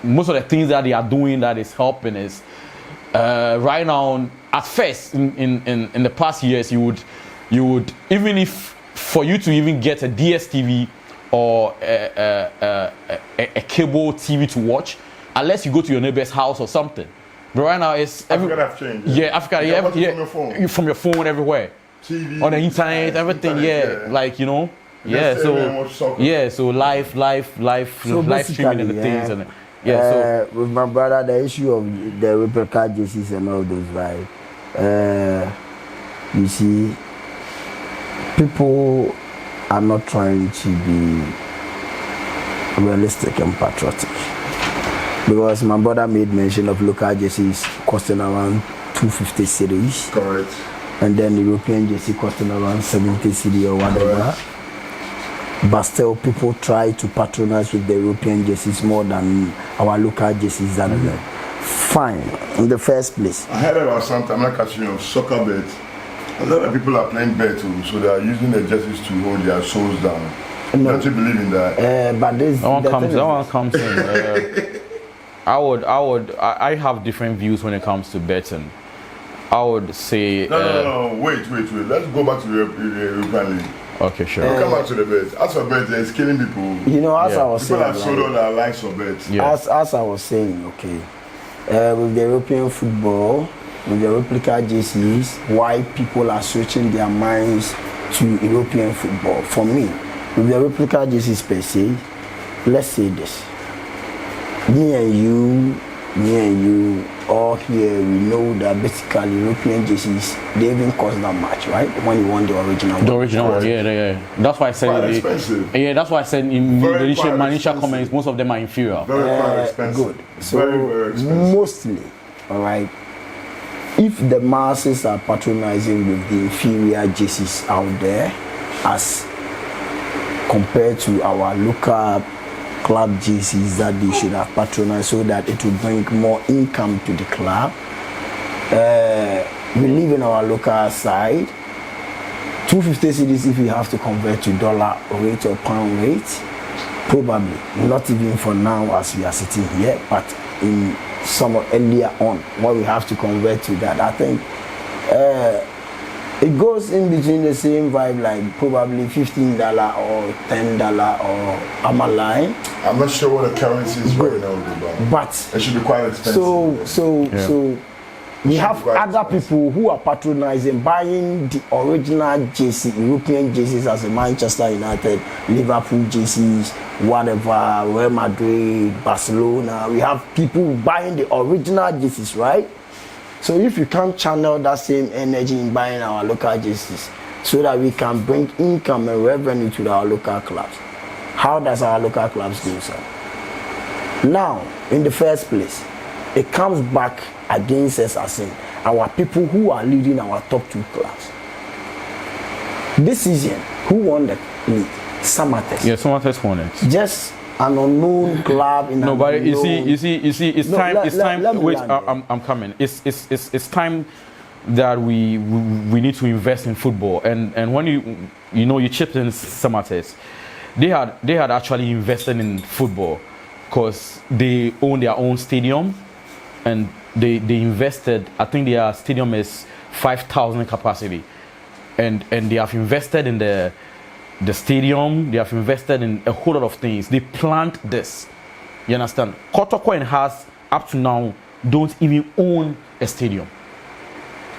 most of the things that they are doing that is helping is right now. At first, in the past years, you would even if for you to even get a DSTV or a cable TV to watch, unless you go to your neighbor's house or something. But right now, it's Africa have changed. Yeah, Africa. From your phone everywhere. TV, on the internet, everything. Like so live streaming and the things and so with my brother, the issue of the replica jerseys and all those, right? You see, people are not trying to be realistic and patriotic, because my brother made mention of local jerseys costing around 250 cedis. Correct. And then the European jersey costing around 70 cedi or whatever. Correct. But still, people try to patronize with the European jerseys more than our local jerseys. Fine, in the first place. I heard about something, I'm not catching you, soccer bet. A lot of people are playing bet too, so they are using the jerseys to hold their souls down. No. Don't you believe in that? But this that one comes in. I have different views when it comes to betting. I would say. No. Wait. Let's go back to the European League. Okay, sure. We'll come back to the bet. As for bet, it's killing people. You know, as I was people saying. People have sold all their lives for bet. Yeah. As I was saying, okay. With the European football, with the replica jerseys, why people are switching their minds to European football. For me, with the replica jerseys per se, let's say this. Me and you, all here, we know that basically European jerseys, they even cost that much, right? When you want the original one. The original one, yeah. That's why I said quite expensive. Yeah, that's why I said in my initial comments, most of them are inferior. Very expensive. Good. So very expensive. mostly, all right. If the masses are patronizing with the inferior jerseys out there, as compared to our local club jerseys that they should have patronized, so that it will bring more income to the club. We live in our local side. 250 cedis if we have to convert to dollar rate or pound rate, probably not even for now as we are sitting here, but in some earlier on what we have to convert to that. I think it goes in between the same vibe, like probably $15 or $10 or Amaline. I'm not sure what the currency is right now, but it should be quite expensive. So we have other people who are patronizing, buying the original jersey, European jerseys, as a Manchester United, Liverpool jerseys, whatever, Real Madrid, Barcelona. We have people buying the original jerseys, right? So if you can't channel that same energy in buying our local jerseys so that we can bring income and revenue to our local clubs, how does our local clubs do so? Now, in the first place, it comes back against us as in our people who are leading our top two clubs. This season, who won the league? Samates. Yeah, Samates won it. Just an unknown club in but you see, it's time. Wait, I'm coming. It's time that we need to invest in football. And when you chipped in Samates, they had actually invested in football because they own their own stadium, and they invested. I think their stadium is 5,000 capacity, and they have invested in the stadium. They have invested in a whole lot of things. They planned this. You understand? Kotoko and Hearts up to now don't even own a stadium.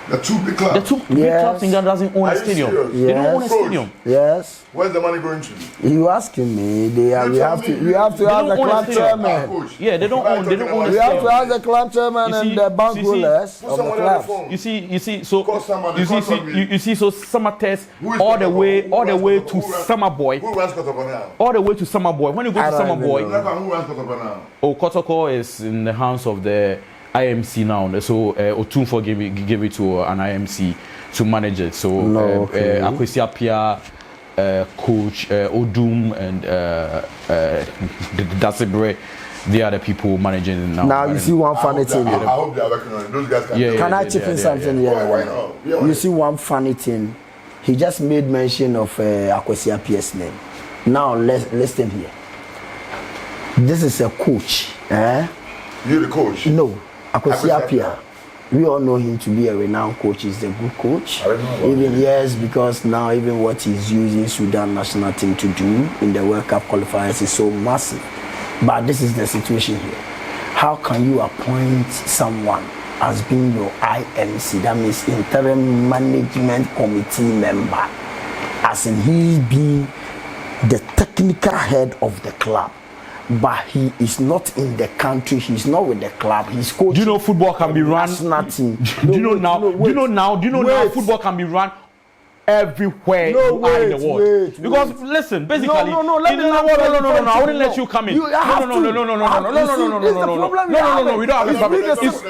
The two big clubs. The two big clubs in Ghana doesn't own a stadium. Yes. They don't own a stadium. Yes. Where's the money going to? You asking me? We have to ask the club chairman. Yeah, they don't own. They don't own. We have to ask the club chairman and the bank holders of the clubs. You see. So Samates all the way to Summer Boy. Who runs Kotoko now? All the way to Summer Boy. When you go to Summer Boy, who runs Kotoko now? Kotoko is in the hands of the IMC now. So Otunfo gave it to an IMC to manage it. So Akwesi Apia, coach Odum and Dasebre, they are the people managing it now. Now you see one funny thing. I hope they are working on it. Those guys Can I chip in something here? Why not? You see one funny thing. He just made mention of Akwesi Apia's name. Now let's listen here. This is a coach. You're the coach? No, Akwasi Appiah. We all know him to be a renowned coach. He's a good coach. I don't know even yes, because now even what he's using Sudan national team to do in the World Cup qualifiers is so massive. But this is the situation here. How can you appoint someone as being your IMC, that means interim management committee member, as in he being the technical head of the club, but he is not in the country, he's not with the club, he's coaching. Do you know football can be run? Nothing. Do you know now football can be run everywhere you are in the world? Because listen, basically, I wouldn't let you come in. No, we don't have a problem.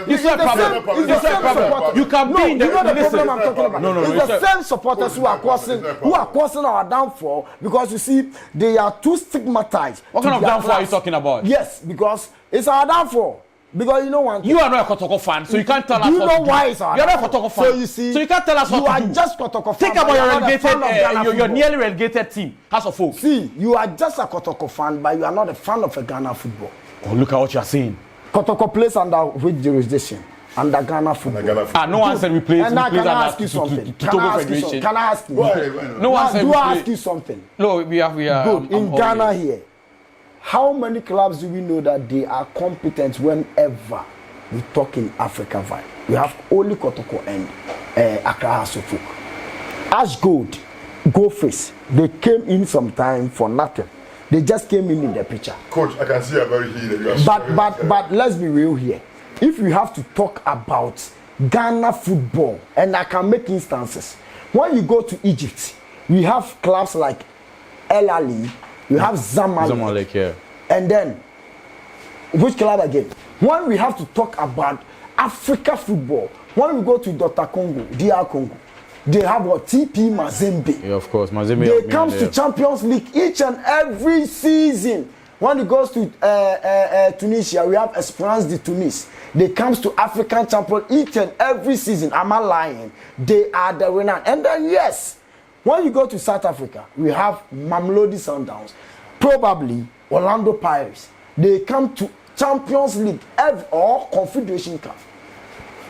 It's a problem. You can be in the listen. It's the same supporters who are causing our downfall, because you see they are too stigmatized. What kind of downfall are you talking about? Yes, because it's our downfall. Because you know one thing. You are not a Kotoko fan, so you can't tell us. Do you know why it's our downfall? You're not a Kotoko fan, so you see. So you can't tell us what to do. You are just Kotoko fan. Think about your relegated, your nearly relegated team, House of Folk. See, you are just a Kotoko fan, but you are not a fan of a Ghana football. Oh, look at what you are saying. Kotoko plays under which jurisdiction? Under Ghana football. No one said we play. And can I ask you something? Can I ask you? No one said. Do I ask you something? No, we are. Good. In Ghana here, how many clubs do we know that they are competent whenever we talk in Africa vibe? We have only Kotoko and Accra House of Folk. Ash Gold, Goldface, they came in sometime for nothing. They just came in the picture. Coach, I can see you're very heated. But let's be real here. If we have to talk about Ghana football, and I can make instances, when you go to Egypt, we have clubs like El Ali, you have Zamalek, yeah. And then which club again? When we have to talk about Africa football, when we go to Dr. Congo, DR Congo, they have what? TP Mazembe. Yeah, of course, Mazembe. They comes to Champions League each and every season. When it goes to Tunisia, we have Esperance de Tunis. They comes to African Champions each and every season. Am I lying? They are the winner. And then yes, when you go to South Africa, we have Mamelodi Sundowns, probably Orlando Pirates. They come to Champions League or Confederation Cup.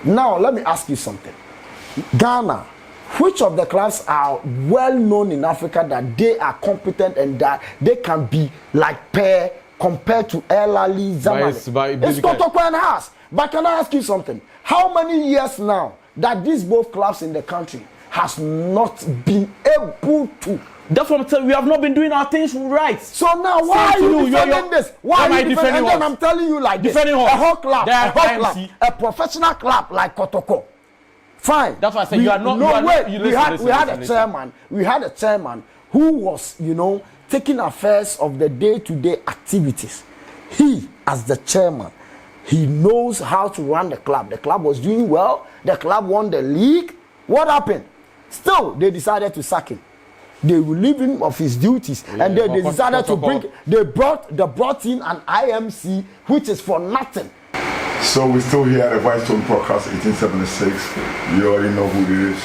Now let me ask you something. Ghana, which of the clubs are well known in Africa that they are competent and that they can be like pair compared to El Ali, Zamalek? It's Kotoko and Hearts. But can I ask you something? How many years now that these both clubs in the country has not been able to? That's what I'm telling you. We have not been doing our things right. So now why are you defending this? Why are you defending? And then I'm telling you like this. A whole club, a professional club like Kotoko. Fine. That's why I said you are not. We had a chairman who was, taking affairs of the day-to-day activities. He, as the chairman, he knows how to run the club. The club was doing well. The club won the league. What happened? Still, they decided to sack him. They relieved him of his duties, and then they decided to bring. They brought in an IMC, which is for nothing. So we're still here at the Whitestone Podcast, 1876. You already know who it is.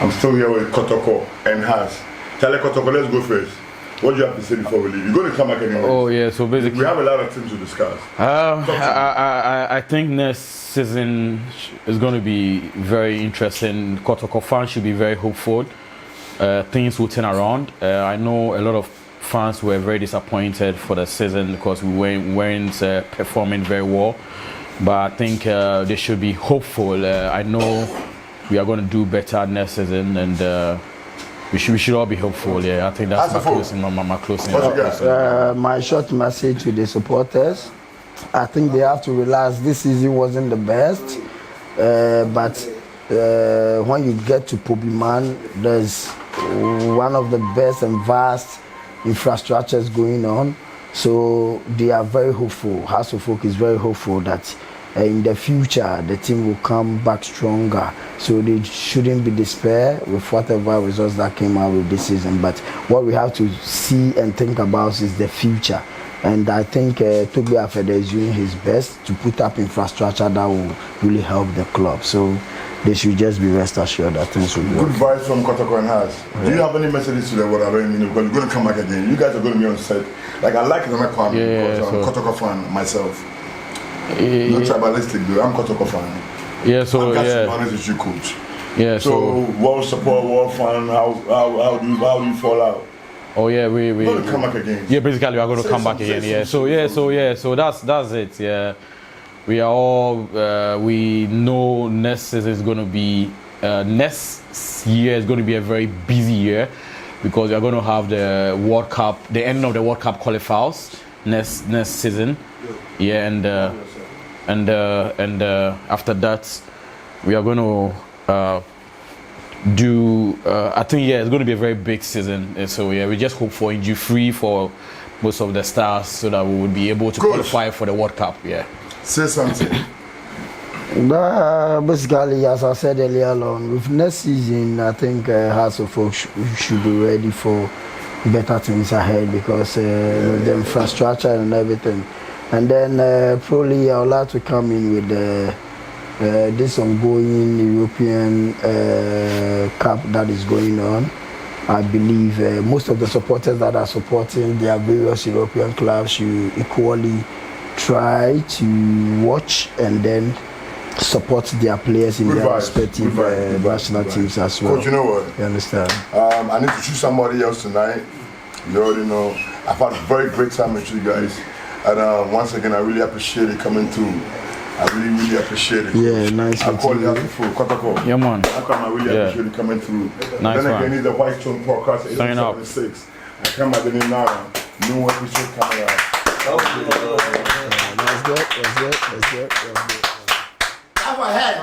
I'm still here with Kotoko and Hearts. Tell Kotoko, let's go first. What do you have to say before we leave? You're going to come back anyway. Oh yeah, so basically we have a lot of things to discuss. I think next season is going to be very interesting. Kotoko fans should be very hopeful. Things will turn around. I know a lot of fans were very disappointed for the season because we weren't performing very well. But I think they should be hopeful. I know we are going to do better next season, and we should all be hopeful. Yeah, I think that's my closing. My short message to the supporters: I think they have to realize this season wasn't the best, but when you get to Pobiman, there's one of the best and vast infrastructures going on. So they are very hopeful. House of Folk is very hopeful that in the future the team will come back stronger. So they shouldn't be despair with whatever results that came out with this season. But what we have to see and think about is the future. And I think Toby Afede is doing his best to put up infrastructure that will really help the club. So they should just be rest assured that things will Good work. vibes from Kotoko and Hearts. Do you have any messages to them? What I don't mean, because you're going to come back again. You guys are going to be on set. Like, I like Nana Kwame because I'm a Kotoko fan myself. Not tribalistic, though. I'm Kotoko fan. Yeah, so I'm honest with you, coach. Yeah, so world support, world fan. How do you fall out? Oh yeah, we going to come back again. Yeah, basically we are going to come back again. Yeah, so that's it. Yeah, we are all we know next season is going to be next year is going to be a very busy year because we are going to have the World Cup, the end of the World Cup qualifiers next season. Yeah, and after that we are going to do I think it's going to be a very big season. So yeah, we just hope for injury free for most of the stars so that we would be able to qualify for the World Cup. Yeah. Say something. Basically, as I said earlier on, with next season, I think Hearts of Oak should be ready for better things ahead because with the infrastructure and everything. And then probably I would like to come in with this ongoing European Cup that is going on. I believe most of the supporters that are supporting their various European clubs should equally try to watch and then support their players in their respective national teams as well. Coach, you know what? You understand? I need to choose somebody else tonight. You already know. I've had a very great time with you guys. And once again, I really appreciate it coming through. I really appreciate it. Yeah, nice. I call you for Kotoko. Yeah, man. I really appreciate it coming through. Nice. Then again, it's the Whitestone Podcast 1876. I come at the name now. New episode coming out. That's good. Have a head.